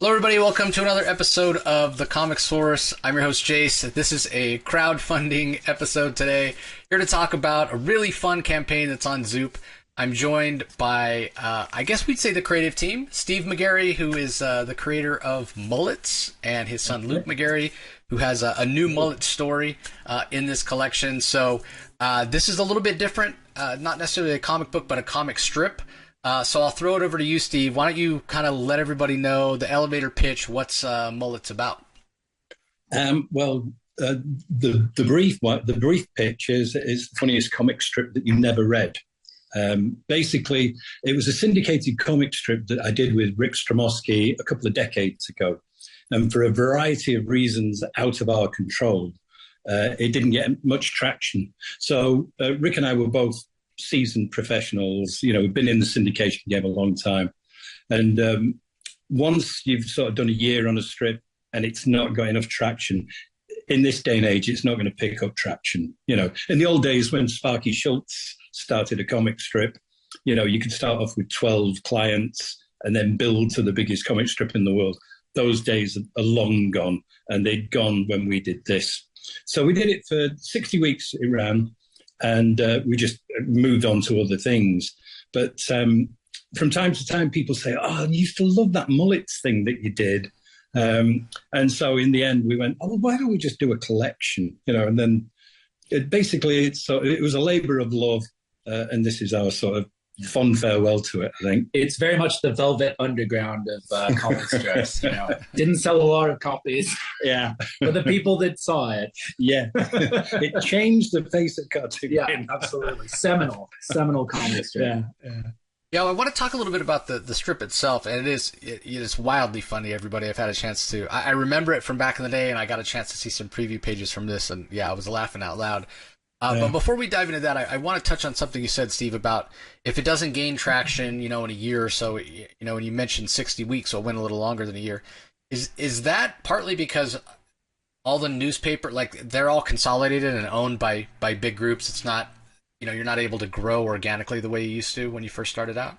Hello, everybody. Welcome to another episode of The Comic Source. I'm your host, Jace. This is a crowdfunding episode today. Here to talk about a really fun campaign that's on Zoop. I'm joined by, I guess we'd say the creative team, Steve McGarry, who is the creator of Mullets, and his son, Luke McGarry, who has a new Mullet story in this collection. So this is a little bit different, not necessarily a comic book, but a comic strip. So I'll throw it over to you, Steve. Why don't you kind of let everybody know the elevator pitch, what's Mullets about? The brief pitch is the funniest comic strip that you never read. Basically, it was a syndicated comic strip that I did with Rick Stromoski a couple of decades ago. And for a variety of reasons out of our control, it didn't get much traction. So Rick and I were both seasoned professionals. You know, we've been in the syndication game a long time. And once you've sort of done a year on a strip and it's not got enough traction, in this day and age, it's not going to pick up traction. You know, in the old days when Sparky Schultz started a comic strip, you know, you could start off with 12 clients and then build to the biggest comic strip in the world. Those days are long gone, and they'd gone when we did this. So we did it for 60 weeks, it ran, and we just moved on to other things. But from time to time, people say, oh, I used to love that Mullets thing that you did. And so in the end, we went, oh, why don't we just do a collection? You know, and then it was a labor of love. And this is our sort of fond farewell to it, I think. It's very much the Velvet Underground of comic strips. You know, didn't sell a lot of copies. Yeah, but the people that saw it, yeah, it changed the face of cartoon. Yeah, absolutely, seminal comic strip. Yeah, I want to talk a little bit about the strip itself, and it is wildly funny. Everybody, I've had a chance to. I remember it from back in the day, and I got a chance to see some preview pages from this, and yeah, I was laughing out loud. But before we dive into that, I want to touch on something you said, Steve, about if it doesn't gain traction, you know, in a year or so, you know, and you mentioned 60 weeks, so it went a little longer than a year. Is that partly because all the newspaper, like, they're all consolidated and owned by big groups? It's not, you know, you're not able to grow organically the way you used to when you first started out?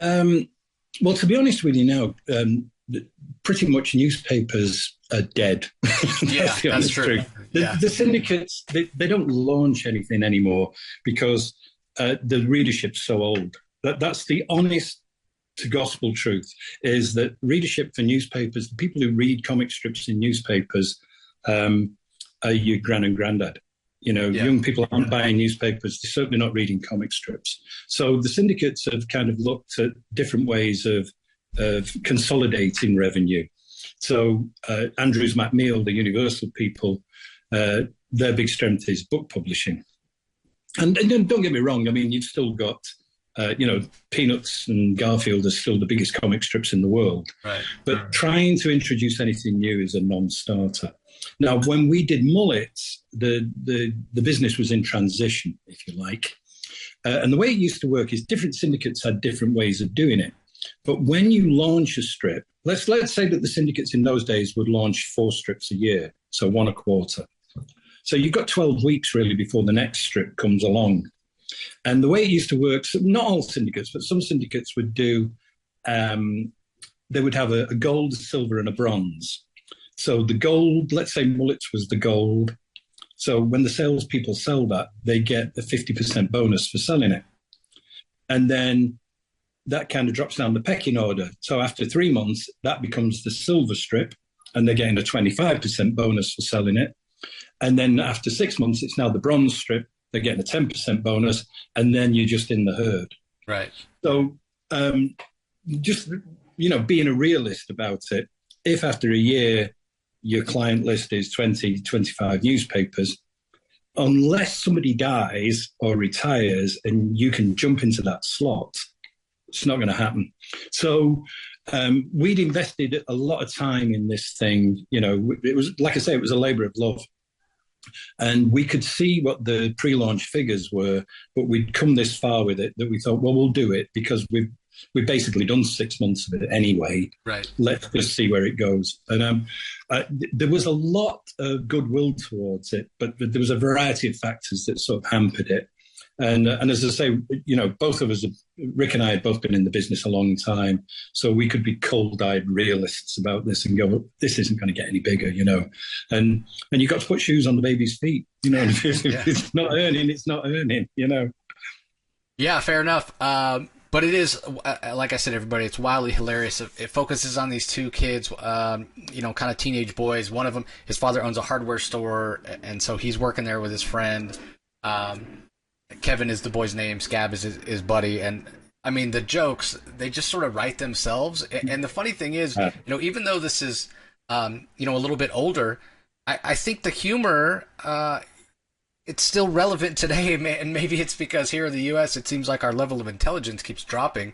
Well, to be honest with you now, pretty much newspapers are dead. That's true. The syndicates, they don't launch anything anymore because the readership's so old. That's the honest to gospel truth, is that readership for newspapers, the people who read comic strips in newspapers, are your gran and granddad. You know, young people aren't buying newspapers. They're certainly not reading comic strips. So the syndicates have kind of looked at different ways of consolidating revenue. So Andrews McMeel, the Universal people, their big strength is book publishing. And don't get me wrong, I mean, you've still got, you know, Peanuts and Garfield are still the biggest comic strips in the world. Right. But trying to introduce anything new is a non-starter. Now, when we did Mullets, the business was in transition, if you like. And the way it used to work is different syndicates had different ways of doing it. But when you launch a strip, let's say that the syndicates in those days would launch 4 strips a year, so 1 a quarter. So you've got 12 weeks, really, before the next strip comes along. And the way it used to work, so not all syndicates, but some syndicates would do, they would have a gold, a silver, and a bronze. So the gold, let's say Mullets was the gold. So when the salespeople sell that, they get a 50% bonus for selling it. And then that kind of drops down the pecking order. So after 3 months, that becomes the silver strip, and they're getting a 25% bonus for selling it. And then after 6 months, it's now the bronze strip. They're getting a 10% bonus, and then you're just in the herd. Right. So just, you know, being a realist about it, if after a year your client list is 20, 25 newspapers, unless somebody dies or retires and you can jump into that slot, it's not going to happen. So we'd invested a lot of time in this thing. You know, it was, like I say, it was a labor of love. And we could see what the pre-launch figures were, but we'd come this far with it that we thought, well, we'll do it because we've basically done 6 months of it anyway. Right. Let's just see where it goes. And there was a lot of goodwill towards it, but there was a variety of factors that sort of hampered it. And as I say, both of us, Rick and I had both been in the business a long time, so we could be cold-eyed realists about this and go, this isn't going to get any bigger, And you've got to put shoes on the baby's feet, If it's not earning, it's not earning, Yeah, fair enough. But it is, like I said, everybody, it's wildly hilarious. It focuses on these two kids, kind of teenage boys. One of them, his father owns a hardware store, and so he's working there with his friend. Kevin is the boy's name. Scab is his buddy. And, I mean, the jokes, they just sort of write themselves. And the funny thing is, even though this is, a little bit older, I think the humor... it's still relevant today, and maybe it's because here in the U.S. it seems like our level of intelligence keeps dropping.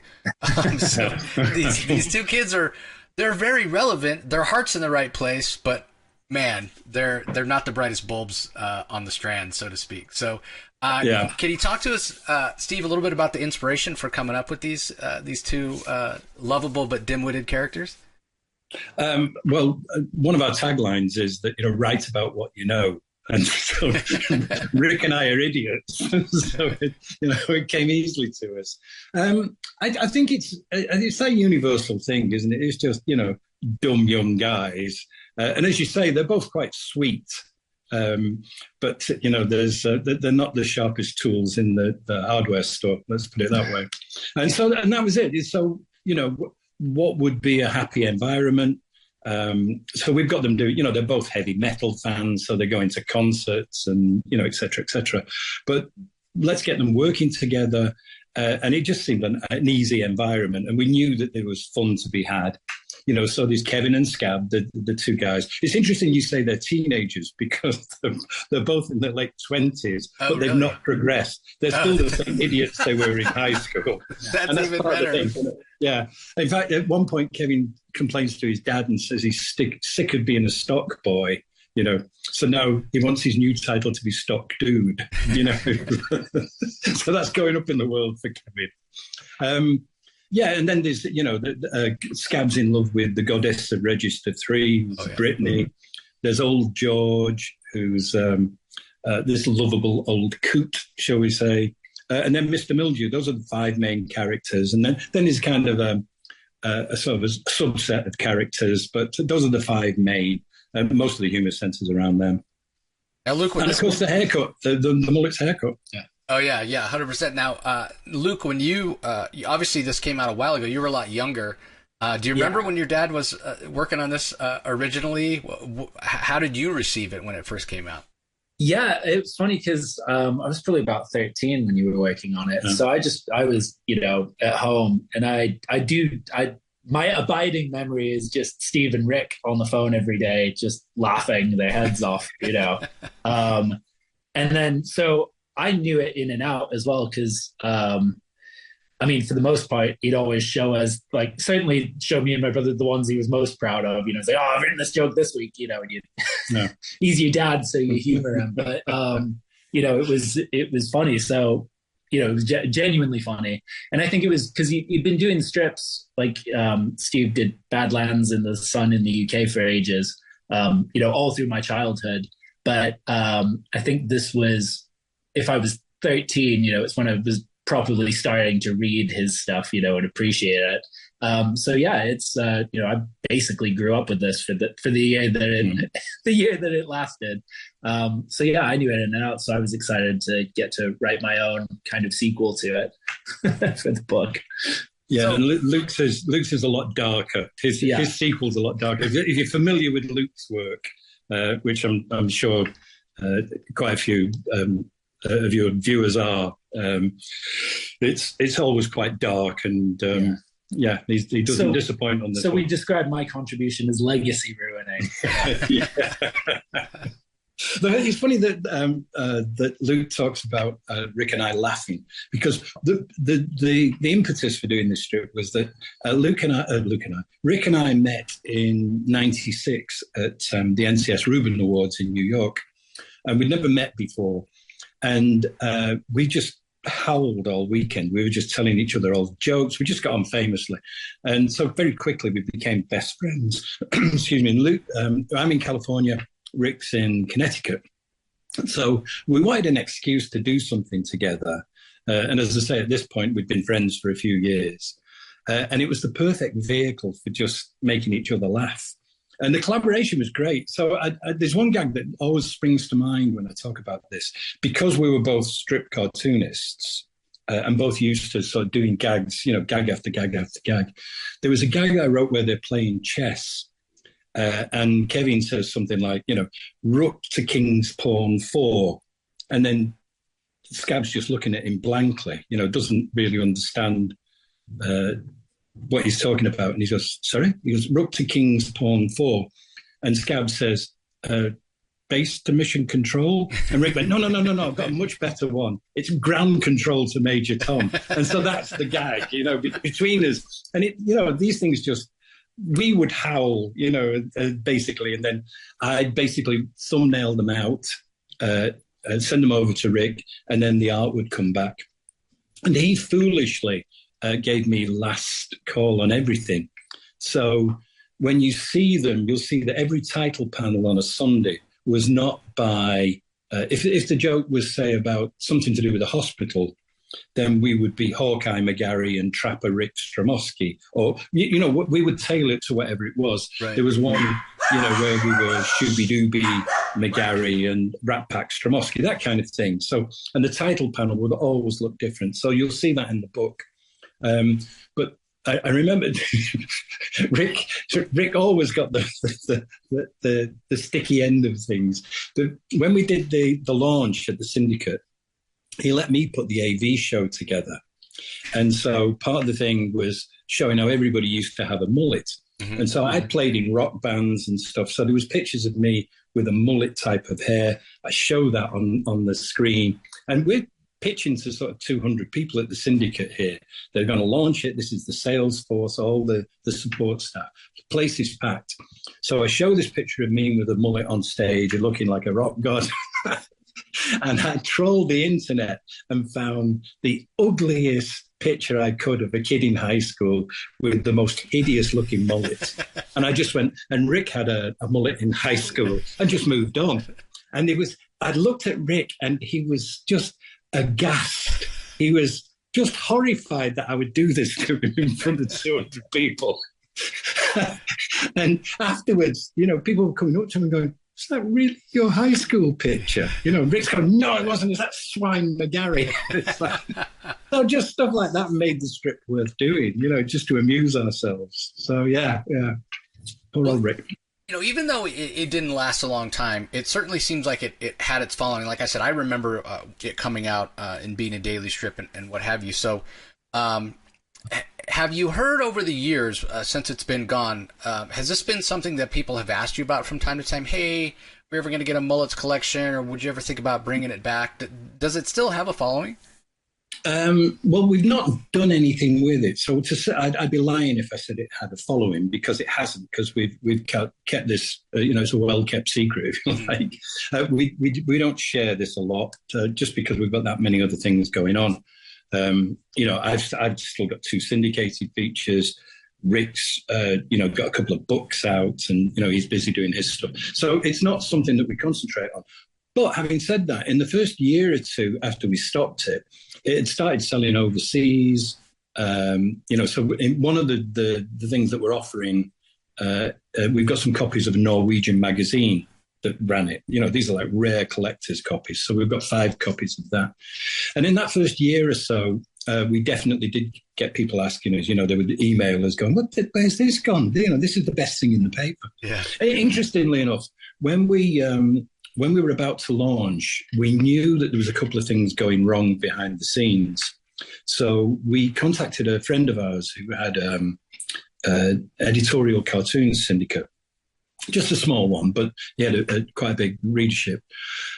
So these two kids they're very relevant. Their heart's in the right place, but man, they're not the brightest bulbs on the strand, so to speak. So, can you talk to us, Steve, a little bit about the inspiration for coming up with these two lovable but dim-witted characters? Well, one of our taglines is that write about what you know. And so Rick and I are idiots, so it came easily to us. I think it's that universal thing, isn't it? It's just dumb young guys, and as you say, they're both quite sweet. But they're not the sharpest tools in the hardware store. Let's put it that way. And that was it. So what would be a happy environment? So we've got them do, they're both heavy metal fans, so they're going to concerts and, et cetera, et cetera. But let's get them working together. And it just seemed an easy environment. And we knew that there was fun to be had. So there's Kevin and Scab, the two guys. It's interesting you say they're teenagers because they're both in their late 20s, but they've not progressed. They're still the same idiots they were in high school. That's even better. Yeah. In fact, at one point, Kevin complains to his dad and says he's sick of being a stock boy, So now he wants his new title to be Stock Dude, So that's going up in the world for Kevin. And then there's, Scab's in love with the goddess of Register 3, Brittany. There's old George, who's this lovable old coot, shall we say. And then Mr. Mildew. Those are the five main characters. And then there's kind of a sort of a subset of characters, but those are the five main. Most of the humour centres around them. Now, Luke, and of course the haircut, the Mullets haircut. Yeah. Oh yeah, 100%. Now, Luke, when you obviously this came out a while ago, you were a lot younger. Do you remember when your dad was working on this originally? How did you receive it when it first came out? Yeah, it was funny because I was probably about 13 when you were working on it. So I was, at home, and my abiding memory is just Steve and Rick on the phone every day, just laughing their heads off, And then, so I knew it in and out as well because, for the most part, he'd always show us, certainly show me and my brother the ones he was most proud of. Say, "Oh, I've written this joke this week," and he's your dad, so you humor him. But it was funny. So it was genuinely funny, and I think it was because he'd been doing strips Steve did Badlands and The Sun in the UK for ages, all through my childhood. But I think this was, if I was 13, it's when I was properly starting to read his stuff, and appreciate it. It's I basically grew up with this for the year that it lasted. I knew it in and out, so I was excited to get to write my own kind of sequel to it for the book. Yeah, so, and Luke's is a lot darker. His sequel's a lot darker. If you're familiar with Luke's work, which I'm sure quite a few of your viewers are, it's always quite dark and he doesn't disappoint on this. So we describe my contribution as legacy ruining. It's funny that Luke talks about Rick and I laughing because the impetus for doing this strip was that Rick and I met in '96 at the NCS Reuben Awards in New York, and we'd never met before, and we just howled all weekend. We were just telling each other old jokes. We just got on famously, and so very quickly we became best friends. Excuse me. And Luke, I'm in California. Rick's in Connecticut. So we wanted an excuse to do something together. And as I say, at this point, we'd been friends for a few years. And it was the perfect vehicle for just making each other laugh. And the collaboration was great. So there's one gag that always springs to mind when I talk about this. Because we were both strip cartoonists and both used to sort of doing gags, gag after gag after gag, there was a gag I wrote where they're playing chess. And Kevin says something like, rook to king's pawn 4. And then Scab's just looking at him blankly, doesn't really understand what he's talking about. And he goes, sorry? He goes, rook to king's pawn 4. And Scab says, base to mission control. And Rick went, no, I've got a much better one. It's ground control to Major Tom. And so that's the gag, between us. And these things just, we would howl, basically. And then I'd basically thumbnail them out, send them over to Rick, and then the art would come back. And he foolishly gave me last call on everything. So when you see them, you'll see that every title panel on a Sunday was not by, if the joke was, say, about something to do with a hospital, then we would be Hawkeye McGarry and Trapper Rick Stromoski. Or, we would tailor it to whatever it was. Right. There was one, where we were Shooby-Dooby McGarry and Rat Pack Stromoski, that kind of thing. So, and the title panel would always look different. So you'll see that in the book. But I remember Rick always got the sticky end of things. When we did the launch at the Syndicate, he let me put the AV show together. And so part of the thing was showing how everybody used to have a mullet. Mm-hmm. And so I played in rock bands and stuff. So there was pictures of me with a mullet type of hair. I show that on the screen. And we're pitching to sort of 200 people at the Syndicate here. They're going to launch it. This is the sales force, all the support staff. The place is packed. So I show this picture of me with a mullet on stage and looking like a rock god. And I trolled the internet and found the ugliest picture I could of a kid in high school with the most hideous looking mullet. And I just went, and Rick had a mullet in high school and just moved on. And I looked at Rick and he was just aghast. He was just horrified that I would do this to him in front of 200 people. And afterwards, people were coming up to him and going, is that really your high school picture? Rick's going, no, it wasn't. It's that swine McGarry. So just stuff like that made the strip worth doing, just to amuse ourselves. So, yeah. Poor old Rick. Even though it didn't last a long time, it certainly seems like it had its following. Like I said, I remember it coming out and being a daily strip and what have you. So have you heard over the years, since it's been gone, has this been something that people have asked you about from time to time? Hey, are we ever going to get a Mullets collection, or would you ever think about bringing it back? Does it still have a following? Well, we've not done anything with it. So I'd be lying if I said it had a following, because it hasn't, because we've kept this, it's a well-kept secret, if you like. We don't share this a lot, just because we've got that many other things going on. I've still got 2 syndicated features. Rick's, got a couple of books out, and, he's busy doing his stuff. So it's not something that we concentrate on. But having said that, in the first year or 2 after we stopped it, it had started selling overseas. So in one of the things that we're offering, we've got some copies of a Norwegian magazine that ran it. These are like rare collector's copies. So we've got 5 copies of that. And in that first year or so, we definitely did get people asking us, they would email us going, where's this gone? This is the best thing in the paper. Yeah. Interestingly enough, when we were about to launch, we knew that there was a couple of things going wrong behind the scenes. So we contacted a friend of ours who had editorial cartoon syndicate, just a small one, but he had quite a big readership.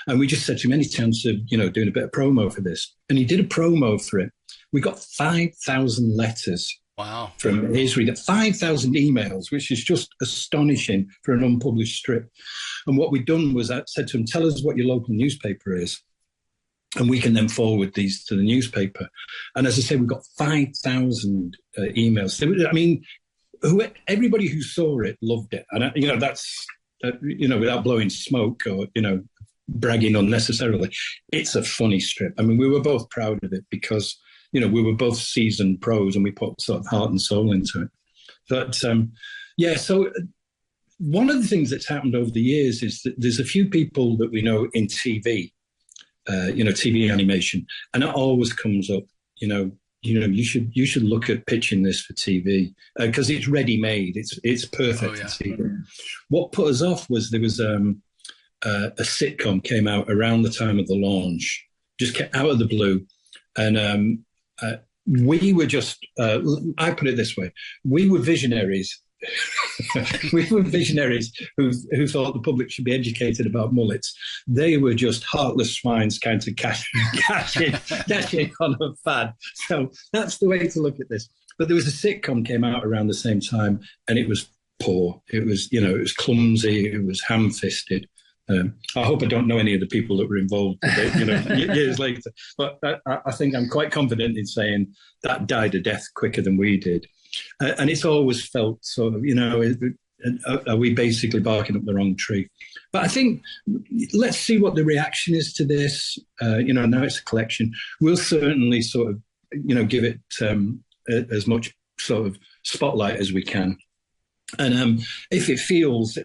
And we just said to him, any chance of, doing a bit of promo for this? And he did a promo for it. We got 5,000 letters. Wow. From his reader, 5,000 emails, which is just astonishing for an unpublished strip. And what we'd done was I said to him, tell us what your local newspaper is, and we can then forward these to the newspaper. And as I say, we got 5,000 emails. Everybody who saw it loved it. And, that's, without blowing smoke or, bragging unnecessarily. It's a funny strip. I mean, we were both proud of it because, you know, we were both seasoned pros and we put sort of heart and soul into it. But yeah, so one of the things that's happened over the years is that there's a few people that we know in TV, TV animation, and it always comes up, you should look at pitching this for TV because it's ready made. It's perfect for TV. What put us off was there was a sitcom came out around the time of the launch, just came out of the blue, and we were just. I put it this way: we were visionaries. We were visionaries who thought the public should be educated about mullets. They were just heartless swines kind of cashing on a fad. So that's the way to look at this. But there was a sitcom came out around the same time, and it was poor. It was, it was clumsy. It was ham-fisted. I hope I don't know any of the people that were involved with it, years later. But I think I'm quite confident in saying that died a death quicker than we did. And it's always felt sort of, are we basically barking up the wrong tree? But I think let's see what the reaction is to this. Now it's a collection. We'll certainly sort of, give it as much sort of spotlight as we can. And if it feels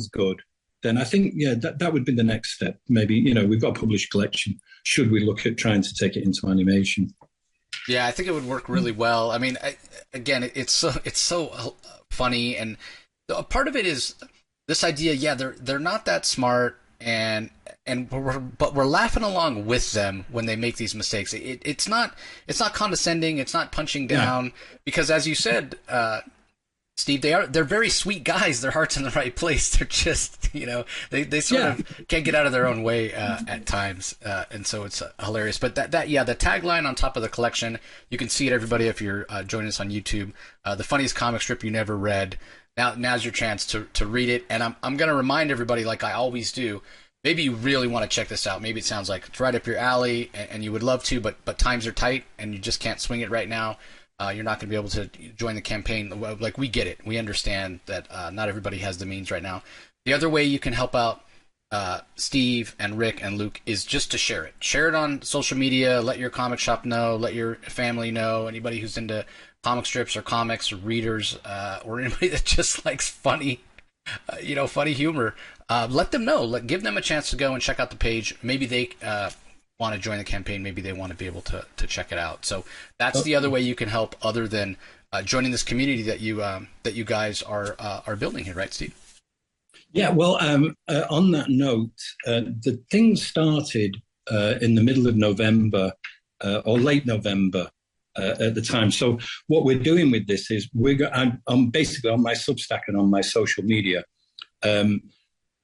good, then I think, that would be the next step. Maybe, we've got a published collection. Should we look at trying to take it into animation? Yeah, I think it would work really well. I mean, it's so funny, and a part of it is this idea. Yeah, they're not that smart, but we're laughing along with them when they make these mistakes. It's not condescending. It's not punching down because, as you said, Steve, they're very sweet guys. Their heart's in the right place. They're just, they sort of can't get out of their own way at times, and so it's hilarious. But the tagline on top of the collection, you can see it, everybody, if you're joining us on YouTube. The funniest comic strip you never read. Now's your chance to read it, and I'm going to remind everybody, like I always do. Maybe you really want to check this out. Maybe it sounds like it's right up your alley, and you would love to, but times are tight, and you just can't swing it right now. You're not going to be able to join the campaign. Like, we get it. We understand that not everybody has the means right now. The other way you can help out Steve and Rick and Luke is just to share it. Share it on social media. Let your comic shop know. Let your family know. Anybody who's into comic strips or comics or readers or anybody that just likes funny humor. Let them know. Give them a chance to go and check out the page. Maybe they want to join the campaign. Maybe they want to be able to check it out. So that's the other way you can help, other than joining this community that you guys are building here, right, Steve? Yeah. Well, on that note, the thing started in the middle of November or late November at the time. So what we're doing with this is I'm basically on my Substack and on my social media.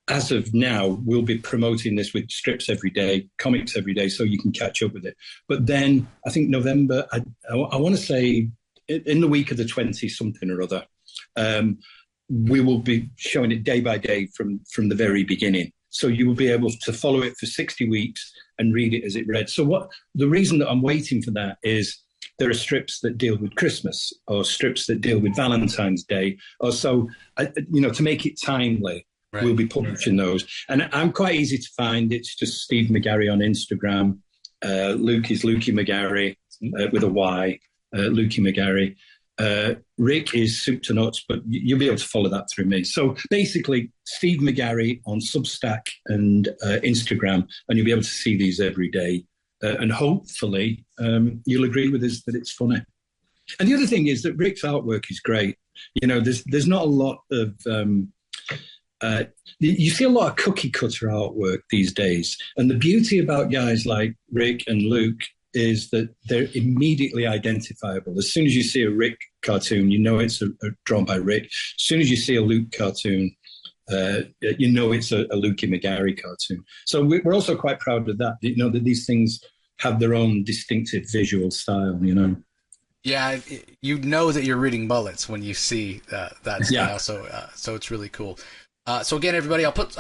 As of now, we'll be promoting this with strips every day, comics every day, so you can catch up with it. But then I think November, I want to say in the week of the 20-something or other, we will be showing it day by day from the very beginning. So you will be able to follow it for 60 weeks and read it as it read. So the reason that I'm waiting for that is there are strips that deal with Christmas or strips that deal with Valentine's Day, or so, to make it timely. Right. We'll be publishing those. And I'm quite easy to find. It's just Steve McGarry on Instagram. Luke is Lukey McGarry with a Y, Lukey McGarry. Rick is Soup to Nuts, but you'll be able to follow that through me. So basically, Steve McGarry on Substack and Instagram, and you'll be able to see these every day. And hopefully, you'll agree with us that it's funny. And the other thing is that Rick's artwork is great. There's not a lot of... you see a lot of cookie cutter artwork these days. And the beauty about guys like Rick and Luke is that they're immediately identifiable. As soon as you see a Rick cartoon, you know it's drawn by Rick. As soon as you see a Luke cartoon, you know it's a Lukey McGarry cartoon. So we're also quite proud of that, that these things have their own distinctive visual style, Yeah, you know that you're reading Mullets when you see that style, so it's really cool. So again, everybody, I'll put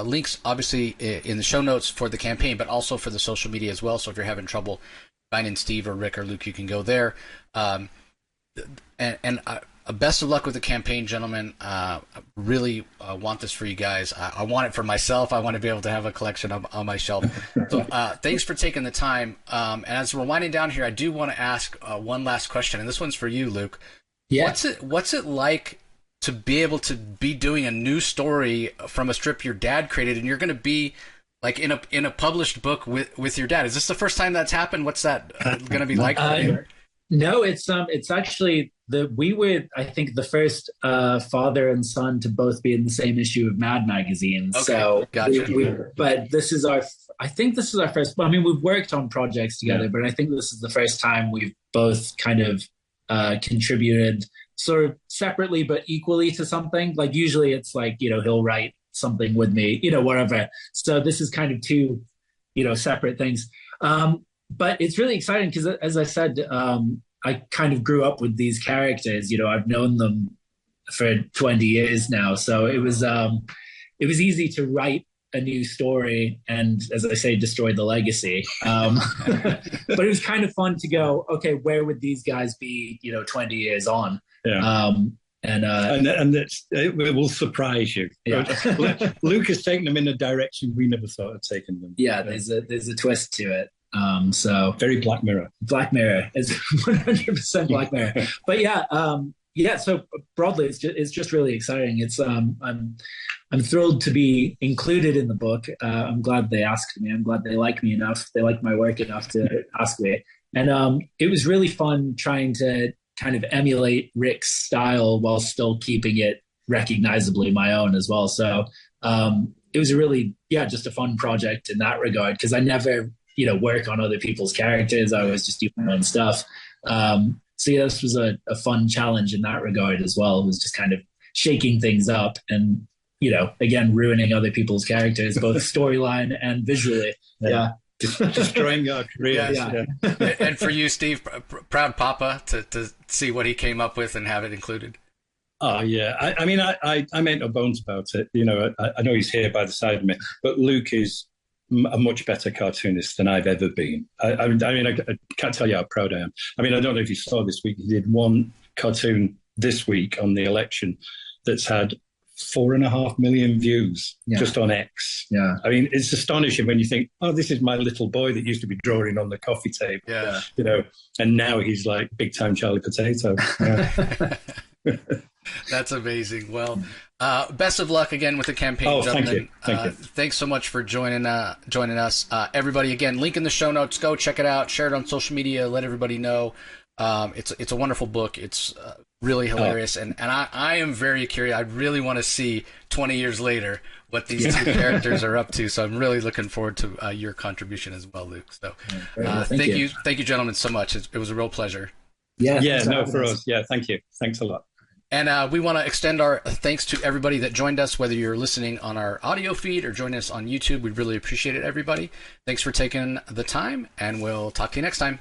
links, obviously, in the show notes for the campaign, but also for the social media as well. So if you're having trouble finding Steve or Rick or Luke, you can go there. And best of luck with the campaign, gentlemen. I really want this for you guys. I want it for myself. I want to be able to have a collection on my shelf. So thanks for taking the time. And as we're winding down here, I do want to ask one last question, and this one's for you, Luke. Yeah. What's it like to be able to be doing a new story from a strip your dad created, and you're going to be like in a published book with your dad? Is this the first time that's happened? What's that going to be like for you? No, it's actually I think the first father and son to both be in the same issue of Mad magazine. Okay, so gotcha. but this is our first. I mean, we've worked on projects together, but I think this is the first time we've both kind of contributed sort of separately but equally to something. Like usually it's like, he'll write something with me, whatever. So this is kind of two, separate things. But it's really exciting because, as I said, I kind of grew up with these characters. I've known them for 20 years now. So it was easy to write a new story and, as I say, destroy the legacy. But it was kind of fun to go, okay, where would these guys be, 20 years on? Yeah. And it will surprise you. Yeah. Luke has taken them in a direction we never thought of taking them. Yeah, there's a twist to it. So very Black Mirror. Black Mirror is 100% Black Mirror. But yeah. So broadly, it's just really exciting. It's I'm thrilled to be included in the book. I'm glad they asked me. I'm glad they like me enough. They like my work enough to ask me. And it was really fun trying to kind of emulate Rick's style while still keeping it recognizably my own as well. So it was a really, just a fun project in that regard, because I never, work on other people's characters. I always just do my own stuff. So yeah, this was a fun challenge in that regard as well. It was just kind of shaking things up and, again, ruining other people's characters, both storyline and visually. Yeah. Destroying our careers. Yeah. And for you, Steve, proud papa to see what he came up with and have it included. Oh yeah, I mean, I make no bones about it. I know he's here by the side of me, but Luke is a much better cartoonist than I've ever been. I mean, I can't tell you how proud I am. I mean, I don't know if you saw this week, he did one cartoon this week on the election that's had 4.5 million views just on X. Yeah. I mean, it's astonishing when you think, oh, this is my little boy that used to be drawing on the coffee table. Yeah. And now he's like big time Charlie Potato. Yeah. That's amazing. Well, best of luck again with the campaign. Oh, gentlemen. Thank you. Thanks so much for joining us. Everybody, again, link in the show notes. Go check it out. Share it on social media. Let everybody know. It's a wonderful book. It's really hilarious, and I am very curious. I really want to see 20 years later what these two characters are up to. So I'm really looking forward to your contribution as well, Luke. So thank you, gentlemen, so much. It was a real pleasure. Yeah. For us. Yeah, thank you. Thanks a lot. And we want to extend our thanks to everybody that joined us, whether you're listening on our audio feed or joining us on YouTube. We really appreciate it, everybody. Thanks for taking the time, and we'll talk to you next time.